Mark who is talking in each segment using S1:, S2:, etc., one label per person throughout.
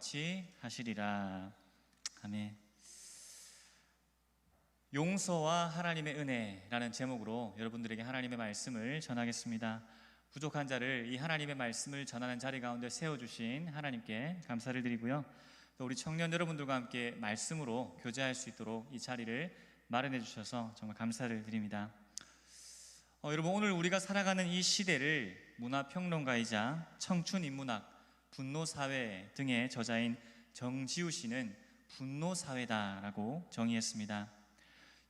S1: 같이 하시리라. 아멘. 용서와 하나님의 은혜라는 제목으로 여러분들에게 하나님의 말씀을 전하겠습니다. 부족한 자를 이 하나님의 말씀을 전하는 자리 가운데 세워주신 하나님께 감사를 드리고요, 또 우리 청년 여러분들과 함께 말씀으로 교제할 수 있도록 이 자리를 마련해 주셔서 정말 감사를 드립니다. 여러분, 오늘 우리가 살아가는 이 시대를 문화평론가이자 청춘인문학, 분노사회 등의 저자인 정지우 씨는 분노사회다라고 정의했습니다.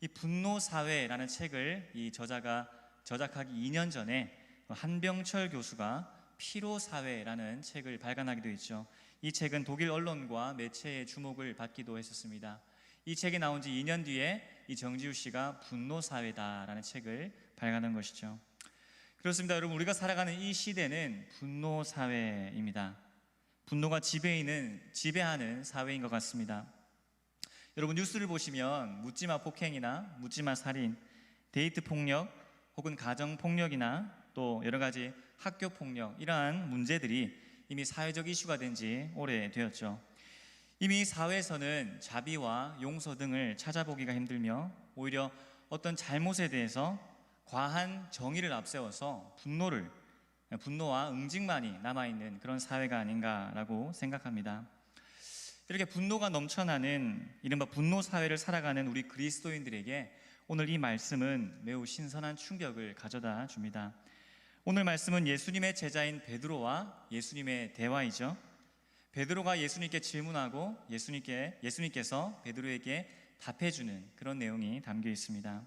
S1: 이 분노사회라는 책을 이 저자가 저작하기 2년 전에 한병철 교수가 피로사회라는 책을 발간하기도 했죠. 이 책은 독일 언론과 매체의 주목을 받기도 했었습니다. 이 책이 나온 지 2년 뒤에 이 정지우 씨가 분노사회다라는 책을 발간한 것이죠. 그렇습니다. 여러분, 우리가 살아가는 이 시대는 분노사회입니다. 분노가 지배하는 사회인 것 같습니다. 여러분, 뉴스를 보시면 묻지마 폭행이나 묻지마 살인, 데이트 폭력 혹은 가정 폭력이나 또 여러 가지 학교 폭력, 이러한 문제들이 이미 사회적 이슈가 된 지 오래되었죠. 이미 사회에서는 자비와 용서 등을 찾아보기가 힘들며 오히려 어떤 잘못에 대해서 과한 정의를 앞세워서 분노와 응징만이 남아있는 그런 사회가 아닌가라고 생각합니다. 이렇게 분노가 넘쳐나는 이른바 분노사회를 살아가는 우리 그리스도인들에게 오늘 이 말씀은 매우 신선한 충격을 가져다 줍니다. 오늘 말씀은 예수님의 제자인 베드로와 예수님의 대화이죠. 베드로가 예수님께 질문하고 예수님께서 베드로에게 답해주는 그런 내용이 담겨 있습니다.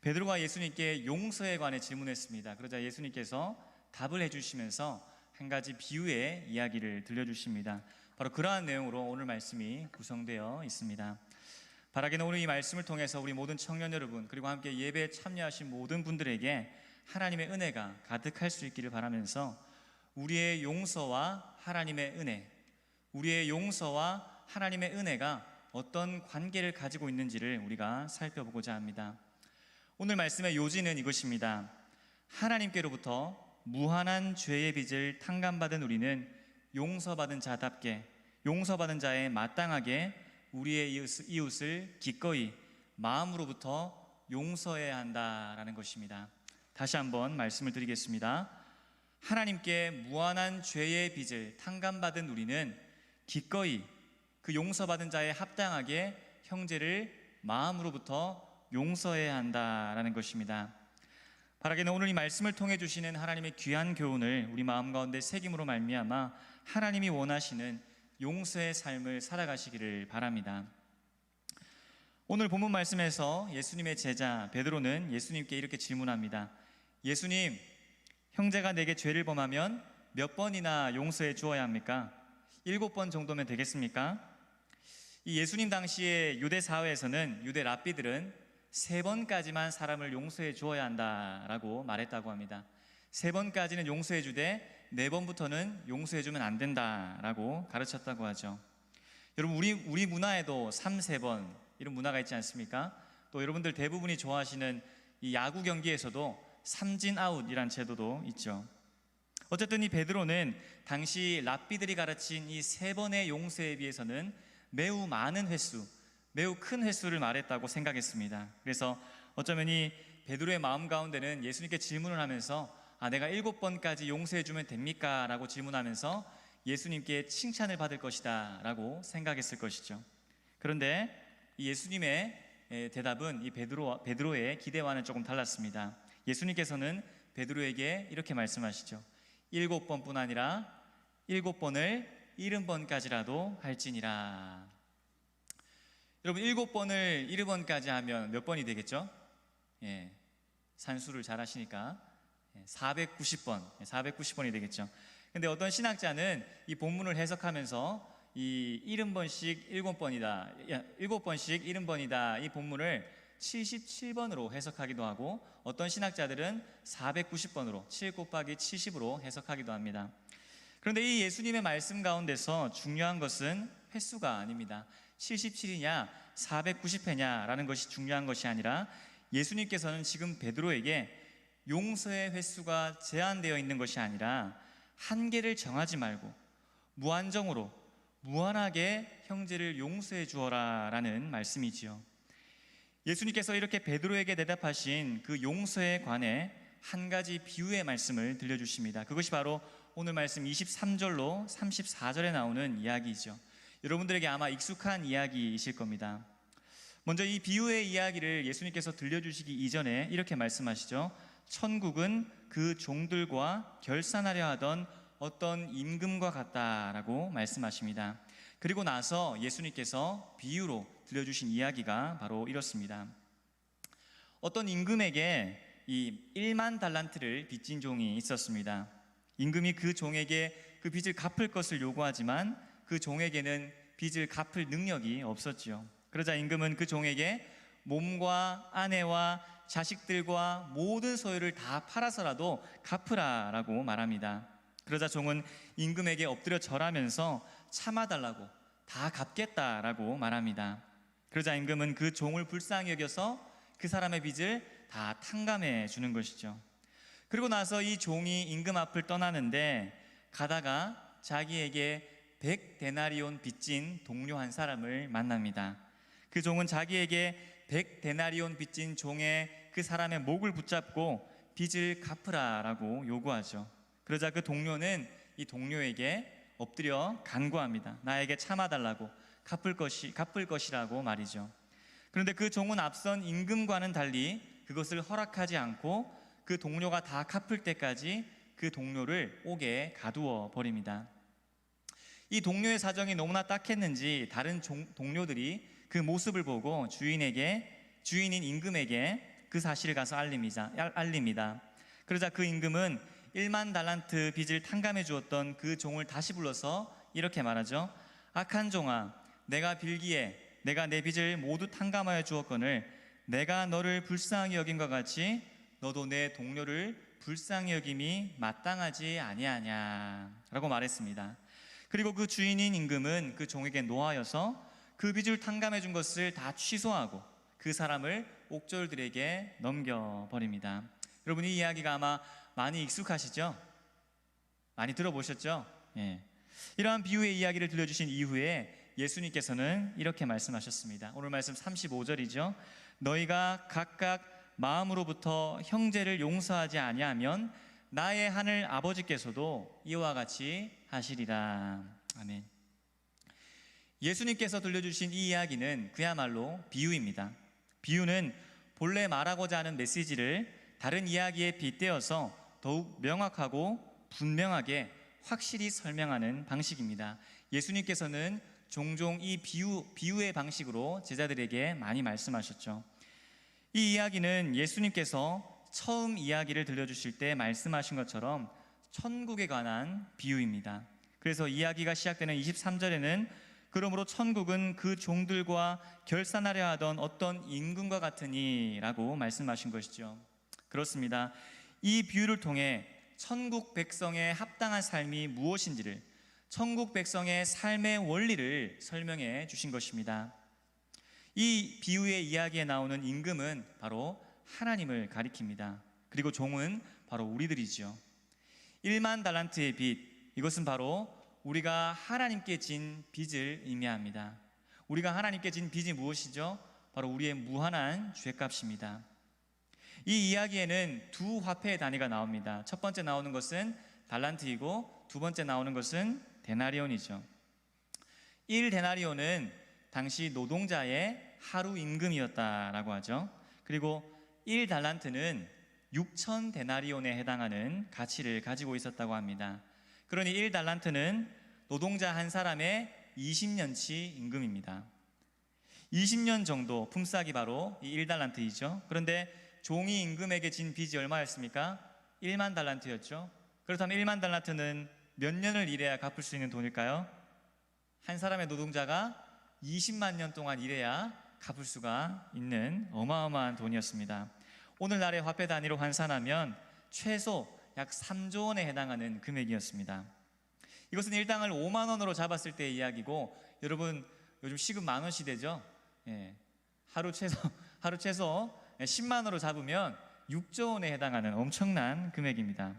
S1: 베드로가 예수님께 용서에 관해 질문했습니다. 그러자 예수님께서 답을 해주시면서 한 가지 비유의 이야기를 들려주십니다. 바로 그러한 내용으로 오늘 말씀이 구성되어 있습니다. 바라기는 오늘 이 말씀을 통해서 우리 모든 청년 여러분, 그리고 함께 예배에 참여하신 모든 분들에게 하나님의 은혜가 가득할 수 있기를 바라면서 우리의 용서와 하나님의 은혜가 어떤 관계를 가지고 있는지를 우리가 살펴보고자 합니다. 오늘 말씀의 요지는 이것입니다. 하나님께로부터 무한한 죄의 빚을 탕감받은 우리는 용서받은 자답게, 용서받은 자에 마땅하게 우리의 이웃을 기꺼이 마음으로부터 용서해야 한다라는 것입니다. 다시 한번 말씀을 드리겠습니다. 하나님께 무한한 죄의 빚을 탕감받은 우리는 기꺼이 그 용서받은 자에 합당하게 형제를 마음으로부터 용서해야 한다라는 것입니다. 바라기는 오늘 이 말씀을 통해 주시는 하나님의 귀한 교훈을 우리 마음 가운데 새김으로 말미암아 하나님이 원하시는 용서의 삶을 살아가시기를 바랍니다. 오늘 본문 말씀에서 예수님의 제자 베드로는 예수님께 이렇게 질문합니다. 예수님, 형제가 내게 죄를 범하면 몇 번이나 용서해 주어야 합니까? 7번 정도면 되겠습니까? 이 예수님 당시의 유대 사회에서는 유대 랍비들은 3번까지만 사람을 용서해 주어야 한다라고 말했다고 합니다. 3번까지는 용서해 주되 4번부터는 용서해 주면 안 된다라고 가르쳤다고 하죠. 여러분, 우리 문화에도 3, 3번 이런 문화가 있지 않습니까? 또 여러분들 대부분이 좋아하시는 이 야구 경기에서도 삼진 아웃이란 제도도 있죠. 어쨌든 이 베드로는 당시 랍비들이 가르친 이 3번의 용서에 비해서는 매우 많은 횟수, 매우 큰 횟수를 말했다고 생각했습니다. 그래서 어쩌면 이 베드로의 마음 가운데는 예수님께 질문을 하면서 내가 7번까지 용서해 주면 됩니까? 라고 질문하면서 예수님께 칭찬을 받을 것이다 라고 생각했을 것이죠. 그런데 이 예수님의 대답은 이 베드로의 기대와는 조금 달랐습니다. 예수님께서는 베드로에게 이렇게 말씀하시죠. 7번뿐 아니라 7번을 70번까지라도 할지니라. 여러분, 7번을 1번까지 하면 몇 번이 되겠죠? 산수를 잘 하시니까 490번이 되겠죠. 근데 어떤 신학자는 이 본문을 해석하면서 이 70번씩 7번씩 70번이다 이 본문을 77번으로 해석하기도 하고, 어떤 신학자들은 490번으로 7 곱하기 70으로 해석하기도 합니다. 그런데 이 예수님의 말씀 가운데서 중요한 것은 횟수가 아닙니다. 77이냐 490회냐 라는 것이 중요한 것이 아니라 예수님께서는 지금 베드로에게 용서의 횟수가 제한되어 있는 것이 아니라 한계를 정하지 말고 무한정으로 무한하게 형제를 용서해 주어라 라는 말씀이지요. 예수님께서 이렇게 베드로에게 대답하신 그 용서에 관해 한 가지 비유의 말씀을 들려주십니다. 그것이 바로 오늘 말씀 23절로 34절에 나오는 이야기이죠. 여러분들에게 아마 익숙한 이야기이실 겁니다. 먼저 이 비유의 이야기를 예수님께서 들려주시기 이전에 이렇게 말씀하시죠. 천국은 그 종들과 결산하려 하던 어떤 임금과 같다라고 말씀하십니다. 그리고 나서 예수님께서 비유로 들려주신 이야기가 바로 이렇습니다. 어떤 임금에게 이 1만 달란트를 빚진 종이 있었습니다. 임금이 그 종에게 그 빚을 갚을 것을 요구하지만 그 종에게는 빚을 갚을 능력이 없었지요. 그러자 임금은 그 종에게 몸과 아내와 자식들과 모든 소유를 다 팔아서라도 갚으라라고 말합니다. 그러자 종은 임금에게 엎드려 절하면서 참아달라고, 다 갚겠다라고 말합니다. 그러자 임금은 그 종을 불쌍히 여겨서 그 사람의 빚을 다 탕감해 주는 것이죠. 그리고 나서 이 종이 임금 앞을 떠나는데 가다가 자기에게 100데나리온 빚진 동료 한 사람을 만납니다. 그 종은 자기에게 100데나리온 빚진 종의 그 사람의 목을 붙잡고 빚을 갚으라라고 요구하죠. 그러자 그 동료는 이 동료에게 엎드려 간구합니다. 나에게 참아달라고, 갚을 것이라고 말이죠. 그런데 그 종은 앞선 임금과는 달리 그것을 허락하지 않고 그 동료가 다 갚을 때까지 그 동료를 옥에 가두어 버립니다. 이 동료의 사정이 너무나 딱했는지 다른 동료들이 그 모습을 보고 주인인 임금에게 그 사실을 가서 알립니다. 그러자 그 임금은 1만 달란트 빚을 탕감해 주었던 그 종을 다시 불러서 이렇게 말하죠. 악한 종아, 내가 빌기에 내가 내 빚을 모두 탕감하여 주었거늘 내가 너를 불쌍히 여김과 같이 너도 내 동료를 불쌍히 여김이 마땅하지 아니하냐 라고 말했습니다. 그리고 그 주인인 임금은 그 종에게 노하여서 그 빚을 탕감해 준 것을 다 취소하고 그 사람을 옥졸들에게 넘겨버립니다. 여러분, 이 이야기가 아마 많이 익숙하시죠? 많이 들어보셨죠? 예. 이러한 비유의 이야기를 들려주신 이후에 예수님께서는 이렇게 말씀하셨습니다. 오늘 말씀 35절이죠. 너희가 각각 마음으로부터 형제를 용서하지 아니하면 나의 하늘 아버지께서도 이와 같이 하시리라. 아멘. 예수님께서 들려주신 이 이야기는 그야말로 비유입니다. 비유는 본래 말하고자 하는 메시지를 다른 이야기에 빗대어서 더욱 명확하고 분명하게 확실히 설명하는 방식입니다. 예수님께서는 종종 이 비유의 방식으로 제자들에게 많이 말씀하셨죠. 이 이야기는 예수님께서 처음 이야기를 들려주실 때 말씀하신 것처럼 천국에 관한 비유입니다. 그래서 이야기가 시작되는 23절에는 그러므로 천국은 그 종들과 결산하려 하던 어떤 임금과 같으니 라고 말씀하신 것이죠. 그렇습니다. 이 비유를 통해 천국 백성의 합당한 삶이 무엇인지를, 천국 백성의 삶의 원리를 설명해 주신 것입니다. 이 비유의 이야기에 나오는 임금은 바로 하나님을 가리킵니다. 그리고 종은 바로 우리들이죠. 1만 달란트의 빚, 이것은 바로 우리가 하나님께 진 빚을 의미합니다. 우리가 하나님께 진 빚이 무엇이죠? 바로 우리의 무한한 죄값입니다. 이 이야기에는 두 화폐의 단위가 나옵니다. 첫 번째 나오는 것은 달란트이고 두 번째 나오는 것은 데나리온이죠. 1데나리온은 당시 노동자의 하루 임금이었다라고 하죠. 그리고 1달란트는 6천 데나리온에 해당하는 가치를 가지고 있었다고 합니다. 그러니 1달란트는 노동자 한 사람의 20년치 임금입니다. 20년 정도 품삯이 바로 이 1달란트이죠. 그런데 종이 임금에게 진 빚이 얼마였습니까? 1만 달란트였죠. 그렇다면 1만 달란트는 몇 년을 일해야 갚을 수 있는 돈일까요? 한 사람의 노동자가 20만 년 동안 일해야 갚을 수가 있는 어마어마한 돈이었습니다. 오늘날의 화폐 단위로 환산하면 최소 약 3조 원에 해당하는 금액이었습니다. 이것은 일당을 5만 원으로 잡았을 때의 이야기고, 여러분 요즘 시급 만원 시대죠. 예. 하루 최소 10만 원으로 잡으면 6조 원에 해당하는 엄청난 금액입니다.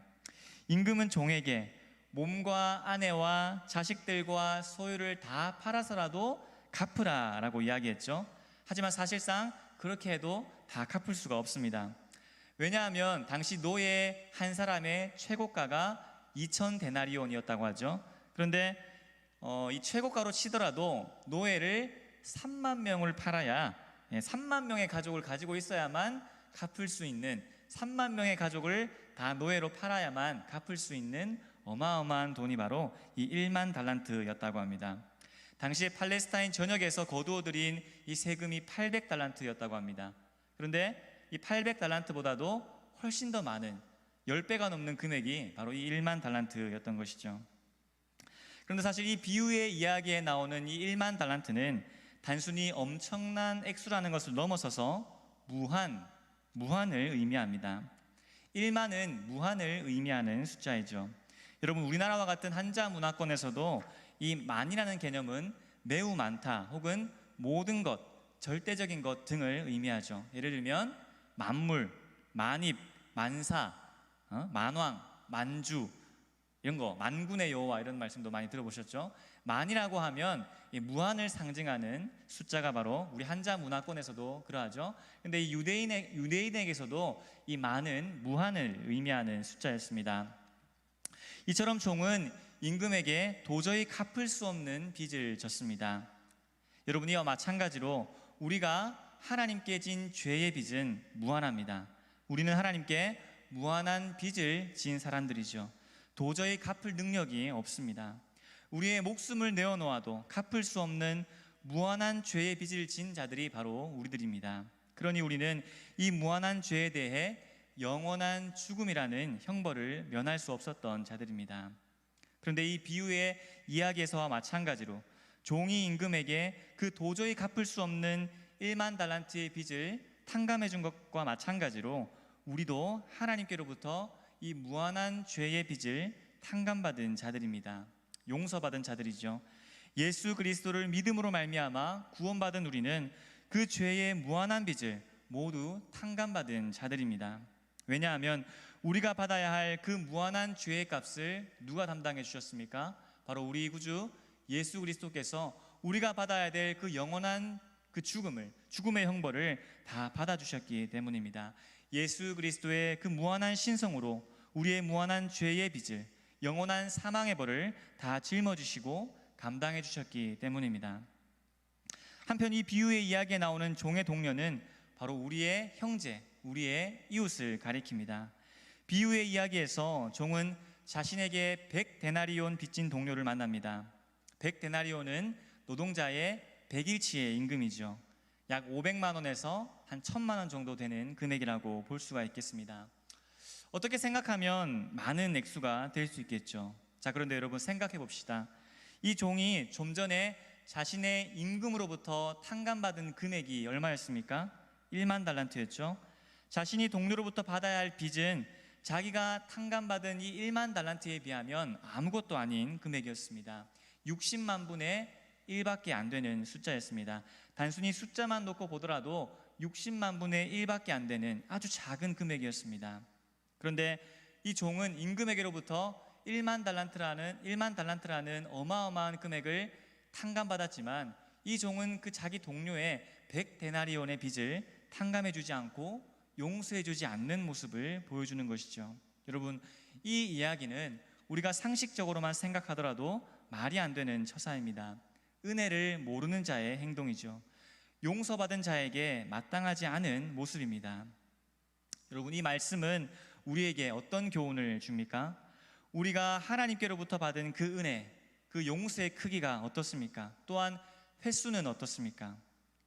S1: 임금은 종에게 몸과 아내와 자식들과 소유를 다 팔아서라도 갚으라라고 이야기했죠. 하지만 사실상 그렇게 해도 다 갚을 수가 없습니다. 왜냐하면 당시 노예 한 사람의 최고가가 2,000데나리온이었다고 하죠. 그런데 이 최고가로 치더라도 노예를 3만 명을 팔아야 3만 명의 가족을 가지고 있어야만 갚을 수 있는 3만 명의 가족을 다 노예로 팔아야만 갚을 수 있는 어마어마한 돈이 바로 이 1만 달란트였다고 합니다. 당시에 팔레스타인 전역에서 거두어들인 이 세금이 800달란트였다고 합니다. 그런데 이 800달란트보다도 훨씬 더 많은 10배가 넘는 금액이 바로 이 1만 달란트였던 것이죠. 그런데 사실 이 비유의 이야기에 나오는 이 1만 달란트는 단순히 엄청난 액수라는 것을 넘어서서 무한을 의미합니다. 1만은 무한을 의미하는 숫자이죠. 여러분, 우리나라와 같은 한자 문화권에서도 이 만이라는 개념은 매우 많다 혹은 모든 것, 절대적인 것 등을 의미하죠. 예를 들면 만물, 만입, 만사, 만왕, 만주 이런 거, 만군의 여호와 이런 말씀도 많이 들어보셨죠? 만이라고 하면 이 무한을 상징하는 숫자가 바로 우리 한자 문화권에서도 그러하죠. 근데 이 유대인에게서도 이 만은 무한을 의미하는 숫자였습니다. 이처럼 종은 임금에게 도저히 갚을 수 없는 빚을 졌습니다. 여러분, 이와 마찬가지로 우리가 하나님께 진 죄의 빚은 무한합니다. 우리는 하나님께 무한한 빚을 지은 사람들이죠. 도저히 갚을 능력이 없습니다. 우리의 목숨을 내어놓아도 갚을 수 없는 무한한 죄의 빚을 진 자들이 바로 우리들입니다. 그러니 우리는 이 무한한 죄에 대해 영원한 죽음이라는 형벌을 면할 수 없었던 자들입니다. 그런데 이 비유의 이야기에서와 마찬가지로 종이 임금에게 그 도저히 갚을 수 없는 1만 달란트의 빚을 탕감해 준 것과 마찬가지로 우리도 하나님께로부터 이 무한한 죄의 빚을 탕감받은 자들입니다. 용서받은 자들이죠. 예수 그리스도를 믿음으로 말미암아 구원받은 우리는 그 죄의 무한한 빚을 모두 탕감받은 자들입니다. 왜냐하면 우리가 받아야 할 그 무한한 죄의 값을 누가 담당해 주셨습니까? 바로 우리 구주 예수 그리스도께서 우리가 받아야 될 그 영원한 그 죽음의 형벌을 다 받아주셨기 때문입니다. 예수 그리스도의 그 무한한 신성으로 우리의 무한한 죄의 빚을, 영원한 사망의 벌을 다 짊어지시고 감당해 주셨기 때문입니다. 한편 이 비유의 이야기에 나오는 종의 동료는 바로 우리의 형제, 우리의 이웃을 가리킵니다. 비유의 이야기에서 종은 자신에게 100데나리온 빚진 동료를 만납니다. 100데나리온은 노동자의 100일치의 임금이죠. 약 500만 원에서 한 1000만 원 정도 되는 금액이라고 볼 수가 있겠습니다. 어떻게 생각하면 많은 액수가 될 수 있겠죠. 자, 그런데 여러분 생각해 봅시다. 이 종이 좀 전에 자신의 임금으로부터 탕감받은 금액이 얼마였습니까? 1만 달란트였죠. 자신이 동료로부터 받아야 할 빚은 자기가 탕감받은 이 1만 달란트에 비하면 아무것도 아닌 금액이었습니다. 60만 분의 1밖에 안 되는 숫자였습니다. 단순히 숫자만 놓고 보더라도 60만 분의 1밖에 안 되는 아주 작은 금액이었습니다. 그런데 이 종은 임금에게로부터 1만 달란트라는 어마어마한 금액을 탕감받았지만 이 종은 그 자기 동료의 100데나리온의 빚을 탕감해 주지 않고 용서해 주지 않는 모습을 보여주는 것이죠. 여러분, 이 이야기는 우리가 상식적으로만 생각하더라도 말이 안 되는 처사입니다. 은혜를 모르는 자의 행동이죠. 용서받은 자에게 마땅하지 않은 모습입니다. 여러분, 이 말씀은 우리에게 어떤 교훈을 줍니까? 우리가 하나님께로부터 받은 그 은혜, 그 용서의 크기가 어떻습니까? 또한 횟수는 어떻습니까?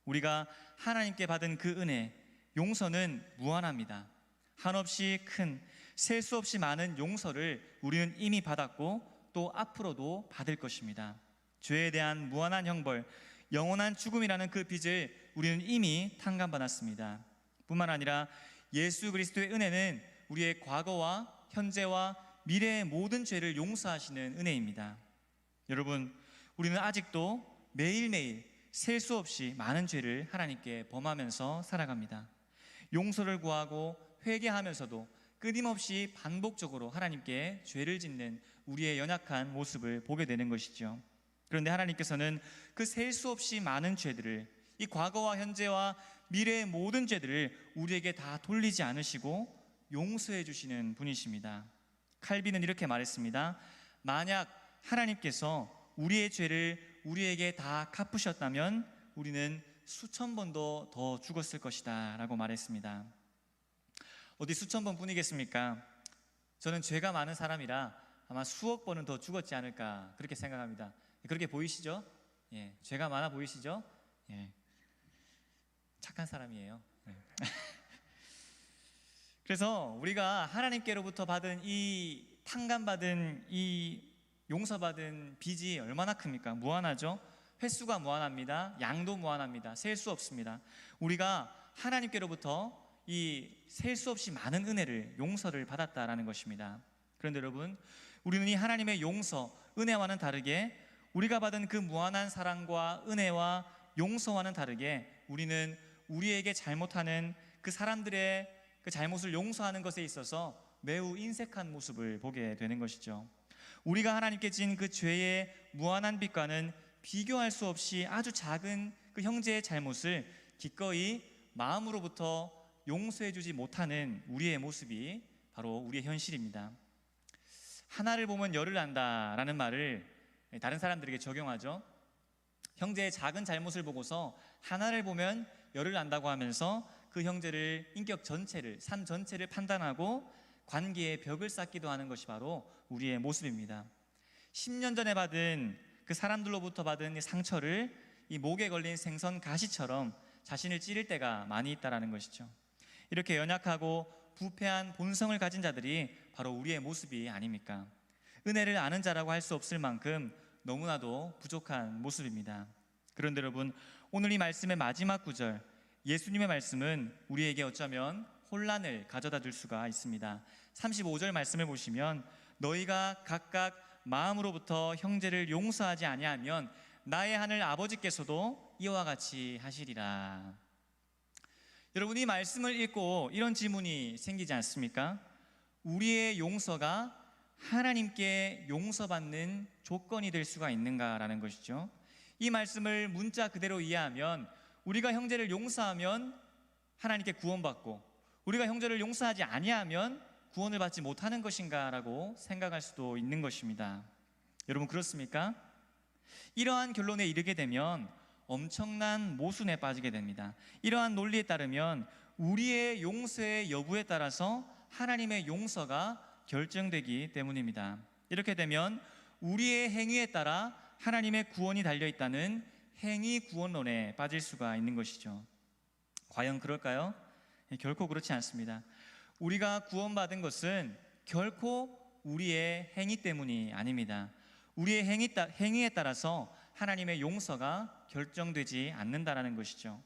S1: 우리가 하나님께 받은 그 은혜, 용서는 무한합니다. 한없이 큰, 셀 수 없이 많은 용서를 우리는 이미 받았고 또 앞으로도 받을 것입니다. 죄에 대한 무한한 형벌, 영원한 죽음이라는 그 빚을 우리는 이미 탕감받았습니다. 뿐만 아니라 예수 그리스도의 은혜는 우리의 과거와 현재와 미래의 모든 죄를 용서하시는 은혜입니다. 여러분, 우리는 아직도 매일매일 셀 수 없이 많은 죄를 하나님께 범하면서 살아갑니다. 용서를 구하고 회개하면서도 끊임없이 반복적으로 하나님께 죄를 짓는 우리의 연약한 모습을 보게 되는 것이죠. 그런데 하나님께서는 그 셀 수 없이 많은 죄들을, 이 과거와 현재와 미래의 모든 죄들을 우리에게 다 돌리지 않으시고 용서해 주시는 분이십니다. 칼빈은 이렇게 말했습니다. 만약 하나님께서 우리의 죄를 우리에게 다 갚으셨다면 우리는 수천 번도 더 죽었을 것이다 라고 말했습니다. 어디 수천 번뿐이겠습니까? 저는 죄가 많은 사람이라 아마 수억 번은 더 죽었지 않을까 그렇게 생각합니다. 그렇게 보이시죠? 예, 죄가 많아 보이시죠? 예, 착한 사람이에요. 예. 그래서 우리가 하나님께로부터 받은 이 탕감받은 이 용서받은 빚이 얼마나 큽니까? 무한하죠? 횟수가 무한합니다. 양도 무한합니다. 셀 수 없습니다. 우리가 하나님께로부터 이 셀 수 없이 많은 은혜를, 용서를 받았다라는 것입니다. 그런데 여러분, 우리는 이 하나님의 용서, 은혜와는 다르게 우리가 받은 그 무한한 사랑과 은혜와 용서와는 다르게 우리는 우리에게 잘못하는 그 사람들의 그 잘못을 용서하는 것에 있어서 매우 인색한 모습을 보게 되는 것이죠. 우리가 하나님께 진 그 죄의 무한한 빚과는 비교할 수 없이 아주 작은 그 형제의 잘못을 기꺼이 마음으로부터 용서해 주지 못하는 우리의 모습이 바로 우리의 현실입니다. 하나를 보면 열을 안다라는 말을 다른 사람들에게 적용하죠. 형제의 작은 잘못을 보고서 하나를 보면 열을 안다고 하면서 그 형제를, 인격 전체를, 삶 전체를 판단하고 관계의 벽을 쌓기도 하는 것이 바로 우리의 모습입니다. 10년 전에 받은 그 사람들로부터 받은 상처를 이 목에 걸린 생선 가시처럼 자신을 찌를 때가 많이 있다라는 것이죠. 이렇게 연약하고 부패한 본성을 가진 자들이 바로 우리의 모습이 아닙니까? 은혜를 아는 자라고 할 수 없을 만큼 너무나도 부족한 모습입니다. 그런데 여러분, 오늘 이 말씀의 마지막 구절, 예수님의 말씀은 우리에게 어쩌면 혼란을 가져다 줄 수가 있습니다. 35절 말씀을 보시면 너희가 각각 마음으로부터 형제를 용서하지 아니하면 나의 하늘 아버지께서도 이와 같이 하시리라. 여러분, 이 말씀을 읽고 이런 질문이 생기지 않습니까? 우리의 용서가 하나님께 용서받는 조건이 될 수가 있는가라는 것이죠. 이 말씀을 문자 그대로 이해하면 우리가 형제를 용서하면 하나님께 구원받고 우리가 형제를 용서하지 아니하면 구원을 받지 못하는 것인가라고 생각할 수도 있는 것입니다. 여러분, 그렇습니까? 이러한 결론에 이르게 되면 엄청난 모순에 빠지게 됩니다. 이러한 논리에 따르면 우리의 용서의 여부에 따라서 하나님의 용서가 결정되기 때문입니다. 이렇게 되면 우리의 행위에 따라 하나님의 구원이 달려있다는 행위 구원론에 빠질 수가 있는 것이죠. 과연 그럴까요? 결코 그렇지 않습니다. 우리가 구원받은 것은 결코 우리의 행위 때문이 아닙니다. 우리의 행위에 따라서 하나님의 용서가 결정되지 않는다라는 것이죠.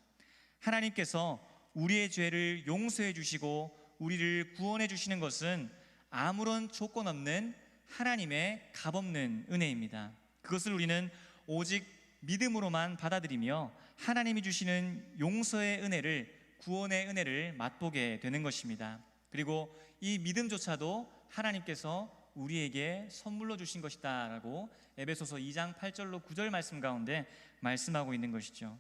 S1: 하나님께서 우리의 죄를 용서해 주시고 우리를 구원해 주시는 것은 아무런 조건 없는 하나님의 값없는 은혜입니다. 그것을 우리는 오직 믿음으로만 받아들이며 하나님이 주시는 용서의 은혜를, 구원의 은혜를 맛보게 되는 것입니다. 그리고 이 믿음조차도 하나님께서 우리에게 선물로 주신 것이다 라고 에베소서 2장 8절로 9절 말씀 가운데 말씀하고 있는 것이죠.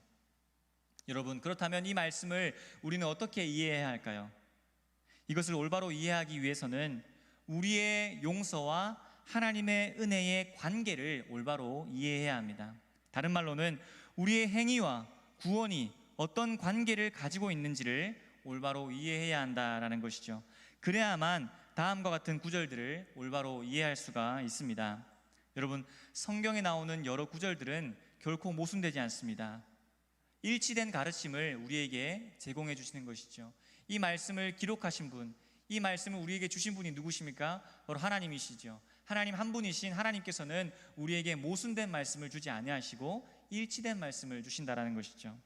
S1: 여러분, 그렇다면 이 말씀을 우리는 어떻게 이해해야 할까요? 이것을 올바로 이해하기 위해서는 우리의 용서와 하나님의 은혜의 관계를 올바로 이해해야 합니다. 다른 말로는 우리의 행위와 구원이 어떤 관계를 가지고 있는지를 올바로 이해해야 한다라는 것이죠. 그래야만 다음과 같은 구절들을 올바로 이해할 수가 있습니다. 여러분, 성경에 나오는 여러 구절들은 결코 모순되지 않습니다. 일치된 가르침을 우리에게 제공해 주시는 것이죠. 이 말씀을 기록하신 분, 이 말씀을 우리에게 주신 분이 누구십니까? 바로 하나님이시죠. 하나님 한 분이신 하나님께서는 우리에게 모순된 말씀을 주지 아니하시고 일치된 말씀을 주신다라는 것이죠.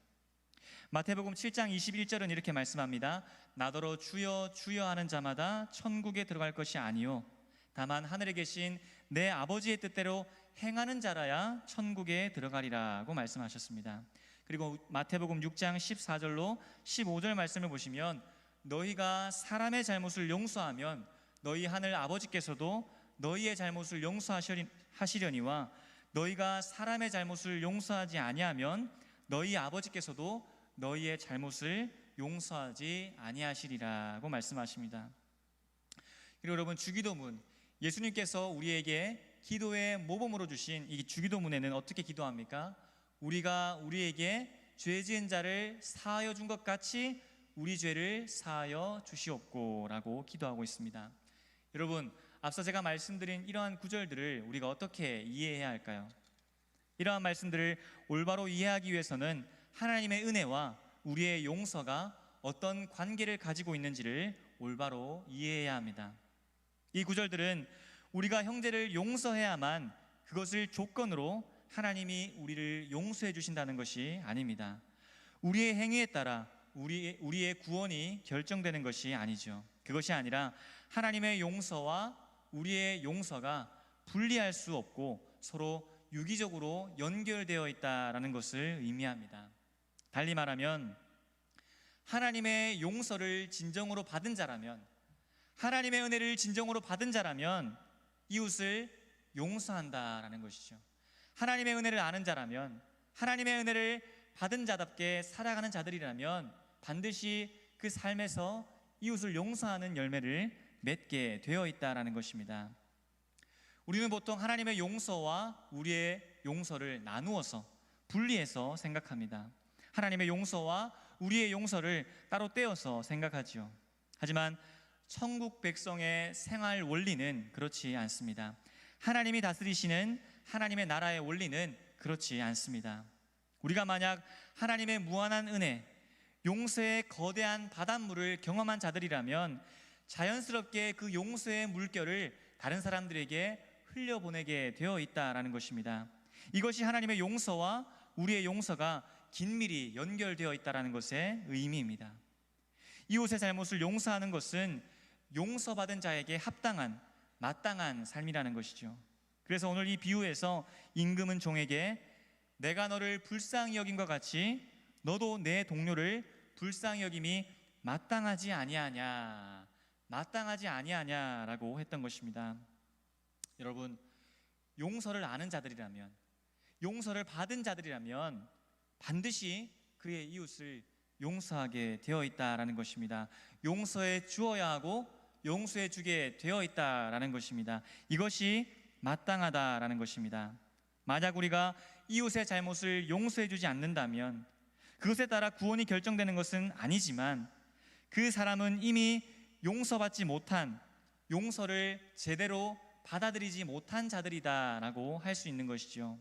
S1: 마태복음 7장 21절은 이렇게 말씀합니다. 나더러 주여 주여 하는 자마다 천국에 들어갈 것이 아니요 다만 하늘에 계신 내 아버지의 뜻대로 행하는 자라야 천국에 들어가리라고 말씀하셨습니다. 그리고 마태복음 6장 14절로 15절 말씀을 보시면 너희가 사람의 잘못을 용서하면 너희 하늘 아버지께서도 너희의 잘못을 용서하시려니와 너희가 사람의 잘못을 용서하지 아니하면 너희 아버지께서도 너희의 잘못을 용서하지 아니하시리라고 말씀하십니다. 그리고 여러분, 주기도문, 예수님께서 우리에게 기도의 모범으로 주신 이 주기도문에는 어떻게 기도합니까? 우리가 우리에게 죄 지은 자를 사하여 준 것 같이 우리 죄를 사하여 주시옵고 라고 기도하고 있습니다. 여러분, 앞서 제가 말씀드린 이러한 구절들을 우리가 어떻게 이해해야 할까요? 이러한 말씀들을 올바로 이해하기 위해서는 하나님의 은혜와 우리의 용서가 어떤 관계를 가지고 있는지를 올바로 이해해야 합니다. 이 구절들은 우리가 형제를 용서해야만 그것을 조건으로 하나님이 우리를 용서해 주신다는 것이 아닙니다. 우리의 행위에 따라 우리의 구원이 결정되는 것이 아니죠. 그것이 아니라 하나님의 용서와 우리의 용서가 분리할 수 없고 서로 유기적으로 연결되어 있다는 것을 의미합니다. 달리 말하면 하나님의 용서를 진정으로 받은 자라면, 하나님의 은혜를 진정으로 받은 자라면 이웃을 용서한다라는 것이죠. 하나님의 은혜를 아는 자라면, 하나님의 은혜를 받은 자답게 살아가는 자들이라면 반드시 그 삶에서 이웃을 용서하는 열매를 맺게 되어 있다라는 것입니다. 우리는 보통 하나님의 용서와 우리의 용서를 나누어서 분리해서 생각합니다. 하나님의 용서와 우리의 용서를 따로 떼어서 생각하지요. 하지만 천국 백성의 생활 원리는 그렇지 않습니다. 하나님이 다스리시는 하나님의 나라의 원리는 그렇지 않습니다. 우리가 만약 하나님의 무한한 은혜, 용서의 거대한 바닷물을 경험한 자들이라면 자연스럽게 그 용서의 물결을 다른 사람들에게 흘려보내게 되어 있다라는 것입니다. 이것이 하나님의 용서와 우리의 용서가 긴밀히 연결되어 있다는 것의 의미입니다. 이웃의 잘못을 용서하는 것은 용서받은 자에게 합당한, 마땅한 삶이라는 것이죠. 그래서 오늘 이 비유에서 임금은 종에게 내가 너를 불쌍히 여김과 같이 너도 내 동료를 불쌍히 여김이 마땅하지 아니하냐, 마땅하지 아니하냐라고 했던 것입니다. 여러분, 용서를 아는 자들이라면, 용서를 받은 자들이라면 반드시 그의 이웃을 용서하게 되어 있다라는 것입니다. 용서해 주어야 하고 용서해 주게 되어 있다라는 것입니다. 이것이 마땅하다라는 것입니다. 만약 우리가 이웃의 잘못을 용서해 주지 않는다면 그것에 따라 구원이 결정되는 것은 아니지만 그 사람은 이미 용서받지 못한, 용서를 제대로 받아들이지 못한 자들이다라고 할 수 있는 것이죠.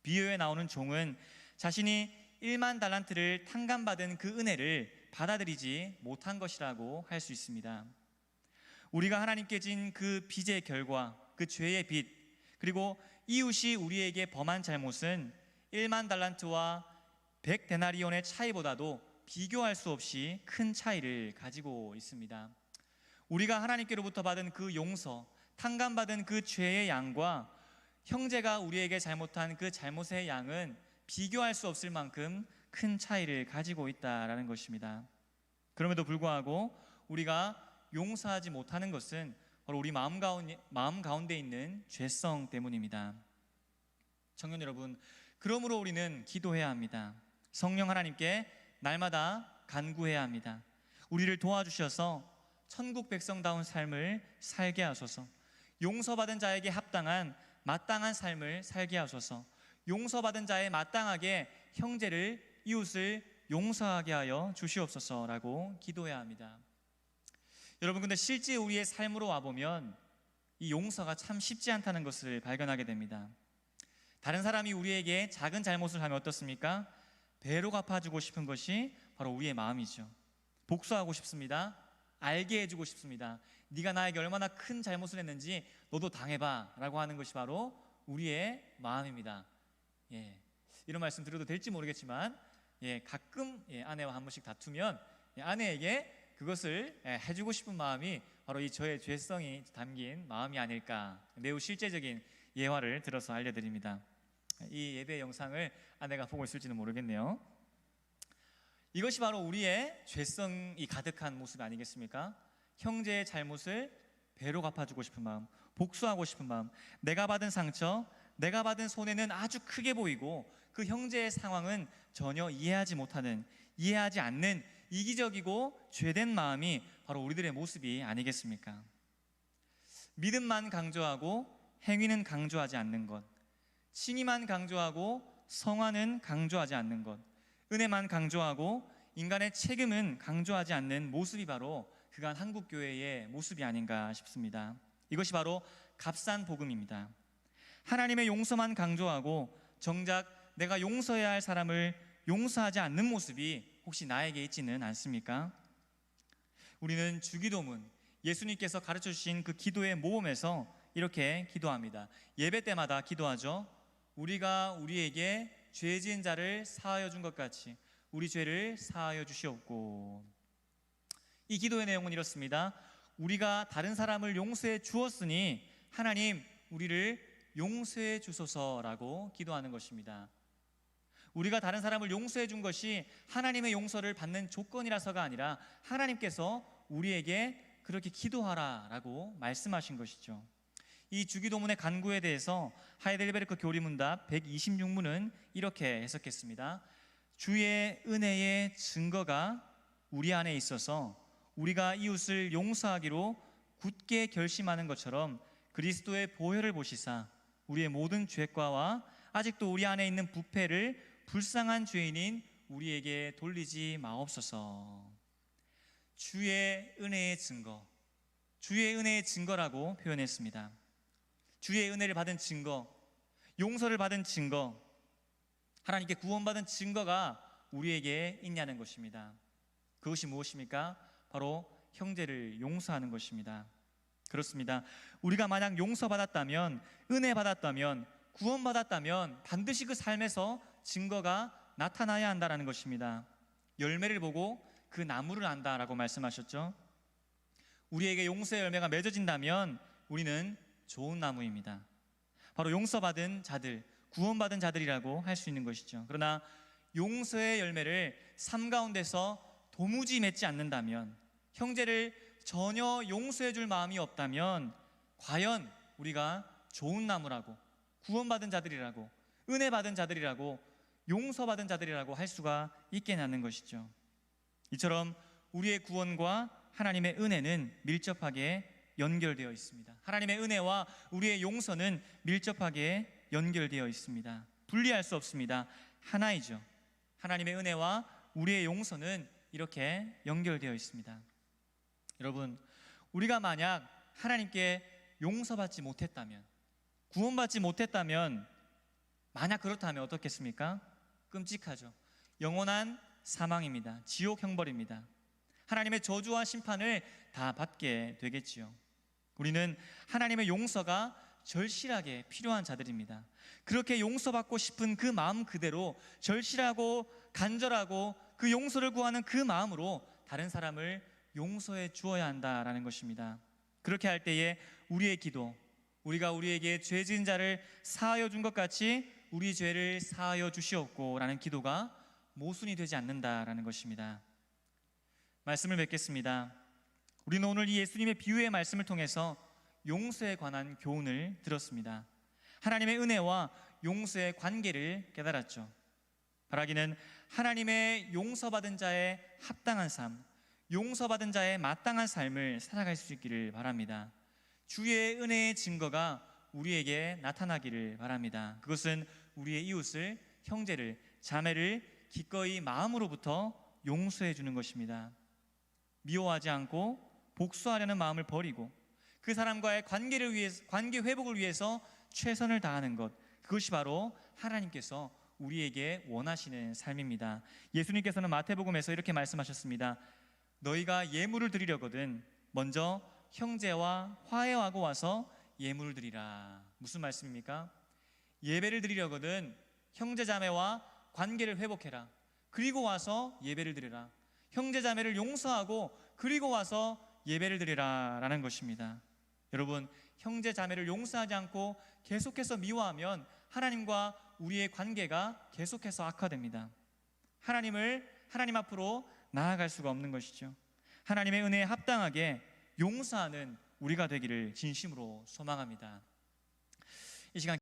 S1: 비유에 나오는 종은 자신이 1만 달란트를 탕감받은 그 은혜를 받아들이지 못한 것이라고 할 수 있습니다. 우리가 하나님께 진 그 빚의 결과, 그 죄의 빚, 그리고 이웃이 우리에게 범한 잘못은 1만 달란트와 100데나리온의 차이보다도 비교할 수 없이 큰 차이를 가지고 있습니다. 우리가 하나님께로부터 받은 그 용서, 탕감받은 그 죄의 양과 형제가 우리에게 잘못한 그 잘못의 양은 비교할 수 없을 만큼 큰 차이를 가지고 있다라는 것입니다. 그럼에도 불구하고 우리가 용서하지 못하는 것은 바로 우리 마음 가운데 있는 죄성 때문입니다. 청년 여러분, 그러므로 우리는 기도해야 합니다. 성령 하나님께 날마다 간구해야 합니다. 우리를 도와주셔서 천국 백성다운 삶을 살게 하소서, 용서받은 자에게 합당한 마땅한 삶을 살게 하소서, 용서받은 자에 마땅하게 형제를, 이웃을 용서하게 하여 주시옵소서라고 기도해야 합니다. 여러분, 근데 실제 우리의 삶으로 와보면 이 용서가 참 쉽지 않다는 것을 발견하게 됩니다. 다른 사람이 우리에게 작은 잘못을 하면 어떻습니까? 배로 갚아주고 싶은 것이 바로 우리의 마음이죠. 복수하고 싶습니다. 알게 해주고 싶습니다. 네가 나에게 얼마나 큰 잘못을 했는지 너도 당해봐 라고 하는 것이 바로 우리의 마음입니다. 이런 말씀 드려도 될지 모르겠지만 가끔 아내와 한 번씩 다투면 아내에게 그것을 해주고 싶은 마음이 바로 이 저의 죄성이 담긴 마음이 아닐까, 매우 실제적인 예화를 들어서 알려드립니다. 이 예배 영상을 아내가 보고 있을지는 모르겠네요. 이것이 바로 우리의 죄성이 가득한 모습 아니겠습니까? 형제의 잘못을 배로 갚아주고 싶은 마음, 복수하고 싶은 마음, 내가 받은 상처, 내가 받은 손해는 아주 크게 보이고 그 형제의 상황은 전혀 이해하지 않는 이기적이고 죄된 마음이 바로 우리들의 모습이 아니겠습니까? 믿음만 강조하고 행위는 강조하지 않는 것, 칭의만 강조하고 성화는 강조하지 않는 것, 은혜만 강조하고 인간의 책임은 강조하지 않는 모습이 바로 그간 한국교회의 모습이 아닌가 싶습니다. 이것이 바로 값싼 복음입니다. 하나님의 용서만 강조하고 정작 내가 용서해야 할 사람을 용서하지 않는 모습이 혹시 나에게 있지는 않습니까? 우리는 주기도문, 예수님께서 가르쳐 주신 그 기도의 모범에서 이렇게 기도합니다. 예배 때마다 기도하죠. 우리가 우리에게 죄 지은 자를 사하여 준 것 같이 우리 죄를 사하여 주시옵고. 이 기도의 내용은 이렇습니다. 우리가 다른 사람을 용서해 주었으니 하나님 우리를 용서해 주소서라고 기도하는 것입니다. 우리가 다른 사람을 용서해 준 것이 하나님의 용서를 받는 조건이라서가 아니라 하나님께서 우리에게 그렇게 기도하라라고 말씀하신 것이죠. 이 주기도문의 간구에 대해서 하이델베르크 교리문답 126문은 이렇게 해석했습니다. 주의 은혜의 증거가 우리 안에 있어서 우리가 이웃을 용서하기로 굳게 결심하는 것처럼 그리스도의 보혈을 보시사 우리의 모든 죄과와 아직도 우리 안에 있는 부패를 불쌍한 죄인인 우리에게 돌리지 마옵소서. 주의 은혜의 증거, 주의 은혜의 증거라고 표현했습니다. 주의 은혜를 받은 증거, 용서를 받은 증거, 하나님께 구원받은 증거가 우리에게 있냐는 것입니다. 그것이 무엇입니까? 바로 형제를 용서하는 것입니다. 그렇습니다. 우리가 만약 용서받았다면, 은혜 받았다면, 구원받았다면 반드시 그 삶에서 증거가 나타나야 한다는 것입니다. 열매를 보고 그 나무를 안다라고 말씀하셨죠. 우리에게 용서의 열매가 맺어진다면 우리는 좋은 나무입니다. 바로 용서받은 자들, 구원받은 자들이라고 할 수 있는 것이죠. 그러나 용서의 열매를 삶 가운데서 도무지 맺지 않는다면, 형제를 전혀 용서해 줄 마음이 없다면 과연 우리가 좋은 나무라고, 구원받은 자들이라고, 은혜 받은 자들이라고, 용서받은 자들이라고 할 수가 있겠냐는 것이죠. 이처럼 우리의 구원과 하나님의 은혜는 밀접하게 연결되어 있습니다. 하나님의 은혜와 우리의 용서는 밀접하게 연결되어 있습니다. 분리할 수 없습니다. 하나이죠. 하나님의 은혜와 우리의 용서는 이렇게 연결되어 있습니다. 여러분, 우리가 만약 하나님께 용서받지 못했다면, 구원받지 못했다면, 만약 그렇다면 어떻겠습니까? 끔찍하죠. 영원한 사망입니다. 지옥 형벌입니다. 하나님의 저주와 심판을 다 받게 되겠지요. 우리는 하나님의 용서가 절실하게 필요한 자들입니다. 그렇게 용서받고 싶은 그 마음 그대로 절실하고 간절하고 그 용서를 구하는 그 마음으로 다른 사람을 용서해 주어야 한다라는 것입니다. 그렇게 할 때에 우리의 기도, 우리가 우리에게 죄 지은 자를 사하여 준 것 같이 우리 죄를 사하여 주시옵고 라는 기도가 모순이 되지 않는다라는 것입니다. 말씀을 맺겠습니다. 우리는 오늘 이 예수님의 비유의 말씀을 통해서 용서에 관한 교훈을 들었습니다. 하나님의 은혜와 용서의 관계를 깨달았죠. 바라기는 하나님의 용서받은 자의 합당한 삶, 용서받은 자의 마땅한 삶을 살아갈 수 있기를 바랍니다. 주의 은혜의 증거가 우리에게 나타나기를 바랍니다. 그것은 우리의 이웃을, 형제를, 자매를 기꺼이 마음으로부터 용서해 주는 것입니다. 미워하지 않고 복수하려는 마음을 버리고 그 사람과의 관계 회복을 위해서 최선을 다하는 것, 그것이 바로 하나님께서 우리에게 원하시는 삶입니다. 예수님께서는 마태복음에서 이렇게 말씀하셨습니다. 너희가 예물을 드리려거든 먼저 형제와 화해하고 와서 예물을 드리라. 무슨 말씀입니까? 예배를 드리려거든 형제자매와 관계를 회복해라. 그리고 와서 예배를 드리라. 형제자매를 용서하고 그리고 와서 예배를 드리라 라는 것입니다. 여러분, 형제자매를 용서하지 않고 계속해서 미워하면 하나님과 우리의 관계가 계속해서 악화됩니다. 하나님 앞으로 나아갈 수가 없는 것이죠. 하나님의 은혜에 합당하게 용서하는 우리가 되기를 진심으로 소망합니다. 이 시간